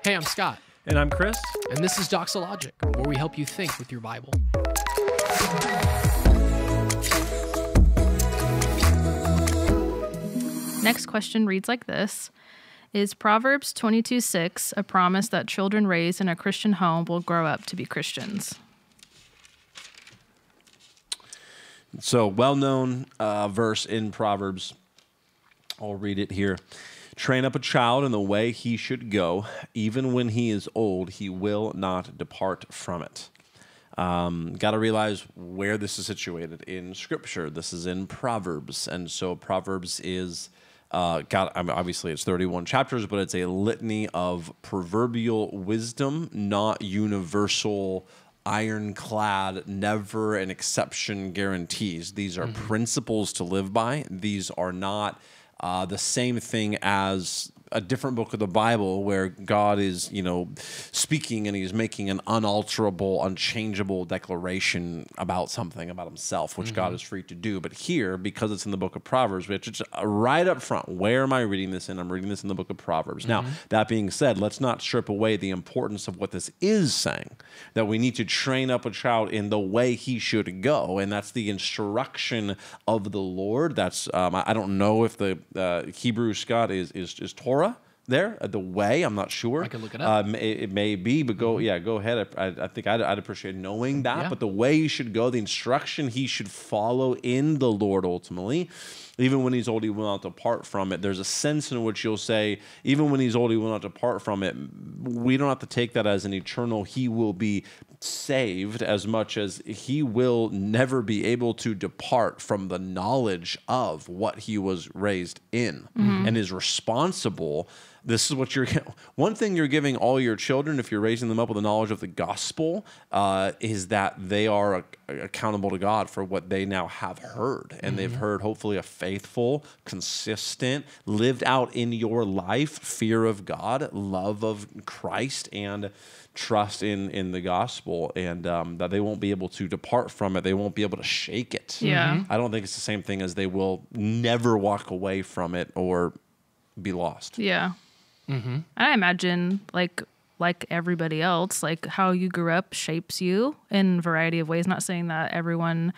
Hey, I'm Scott. And I'm Chris. And this is Doxalogic, where we help you think with your Bible. Next question reads like this. Is Proverbs 22:6 a promise that children raised in a Christian home will grow up to be Christians? So, well-known verse in Proverbs. I'll read it here. Train up a child in the way he should go. Even when he is old, he will not depart from it. Got to realize where this is situated in Scripture. This is in Proverbs. And so Proverbs is... obviously it's 31 chapters, but it's a litany of proverbial wisdom, not universal, ironclad, never an exception guarantees. These are principles to live by. These are not the same thing as a different book of the Bible where God is, speaking and he's making an unalterable, unchangeable declaration about something, about himself, which God is free to do. But here, because it's in the book of Proverbs, we have to just, right up front, where am I reading this in? I'm reading this in the book of Proverbs. Now, that being said, let's not strip away the importance of what this is saying, that we need to train up a child in the way he should go, and that's the instruction of the Lord. That's, I don't know if the Hebrew, Scott, is Torah there, the way. I'm not sure. I can look it up. It may be, but go ahead. I think I'd appreciate knowing that. Yeah. But the way he should go, the instruction he should follow in the Lord ultimately, even when he's old, he will not depart from it. There's a sense in which you'll say, even when he's old, he will not depart from it. We don't have to take that as an eternal, he will be saved, as much as he will never be able to depart from the knowledge of what he was raised in and is responsible. This is what one thing you're giving all your children, if you're raising them up with the knowledge of the gospel, is that they are accountable to God for what they now have heard. And they've heard, hopefully, a faithful, consistent, lived out in your life, fear of God, love of Christ, and trust in the gospel, and that they won't be able to depart from it. They won't be able to shake it. Yeah. I don't think it's the same thing as they will never walk away from it or be lost. Yeah. I imagine, like everybody else, like how you grew up shapes you in a variety of ways. Not saying that everyone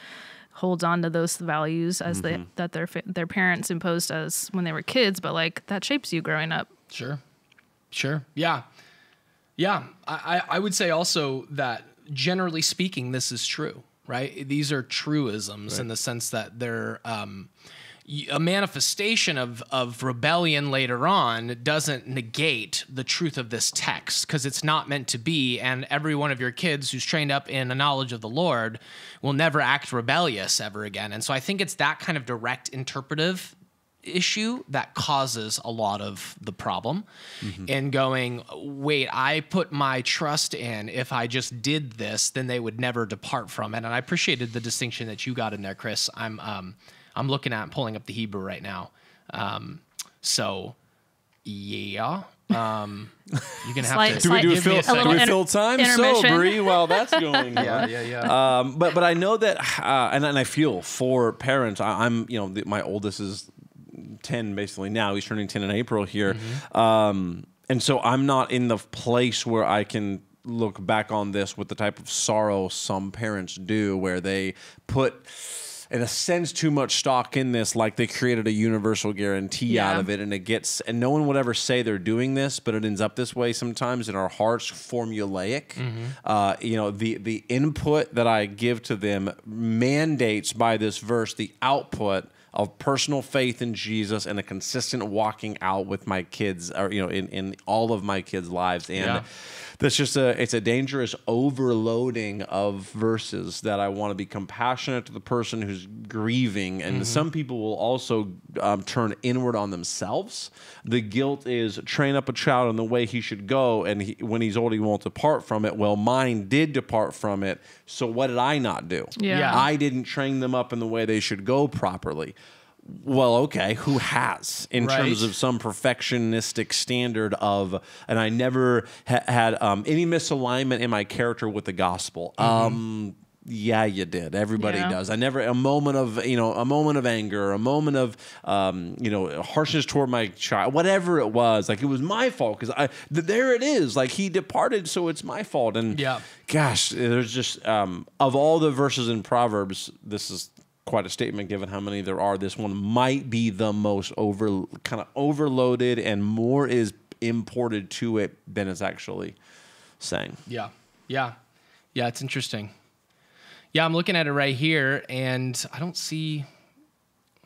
holds on to those values as that their parents imposed as when they were kids, but like that shapes you growing up. Sure. Yeah. I would say also that generally speaking, this is true, right? These are truisms in the sense that they're a manifestation of rebellion later on doesn't negate the truth of this text, because it's not meant to be, and every one of your kids who's trained up in a knowledge of the Lord will never act rebellious ever again. And so I think it's that kind of direct interpretive issue that causes a lot of the problem in going, wait, I put my trust in, if I just did this, then they would never depart from it. And I appreciated the distinction that you got in there, Chris. I'm looking at pulling up the Hebrew right now. So yeah. You're gonna have to. Do we do give me a second. fill time? So, Bree, while that's going on. Yeah. But I know that, and I feel for parents. I'm my oldest is 10 basically now. He's turning 10 in April here, and so I'm not in the place where I can look back on this with the type of sorrow some parents do, where they put, in a sense, too much stock in this, like they created a universal guarantee out of it, and no one would ever say they're doing this, but it ends up this way sometimes in our hearts, formulaic. The input that I give to them mandates by this verse the output of personal faith in Jesus and a consistent walking out with my kids, or in all of my kids' lives. And that's just it's a dangerous overloading of verses that I want to be compassionate to the person who's grieving. And some people will also turn inward on themselves. The guilt is train up a child in the way he should go, and when he's old, he won't depart from it. Well, mine did depart from it, so what did I not do? I didn't train them up in the way they should go properly. Well, okay, who has, in terms of some perfectionistic standard of, and I never had any misalignment in my character with the gospel. yeah, you did. Everybody Yeah. does. A moment of anger, a moment of, harshness toward my child, whatever it was. Like, it was my fault because there it is. Like, he departed, so it's my fault. And gosh, there's just, of all the verses in Proverbs, this is quite a statement given how many there are. This one might be the most overloaded, and more is imported to it than it's actually saying. Yeah. It's interesting. Yeah, I'm looking at it right here, and I don't see.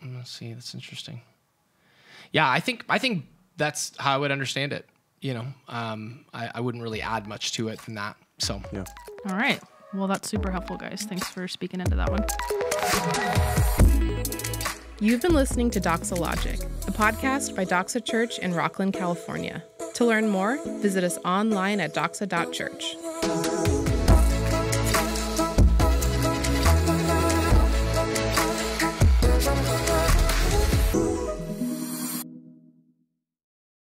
Let's see. That's interesting. Yeah, I think that's how I would understand it. I wouldn't really add much to it than that. So yeah. All right. Well, that's super helpful, guys. Thanks for speaking into that one. You've been listening to Doxalogic, a podcast by Doxa Church in Rockland, California. To learn more, visit us online at doxa.church.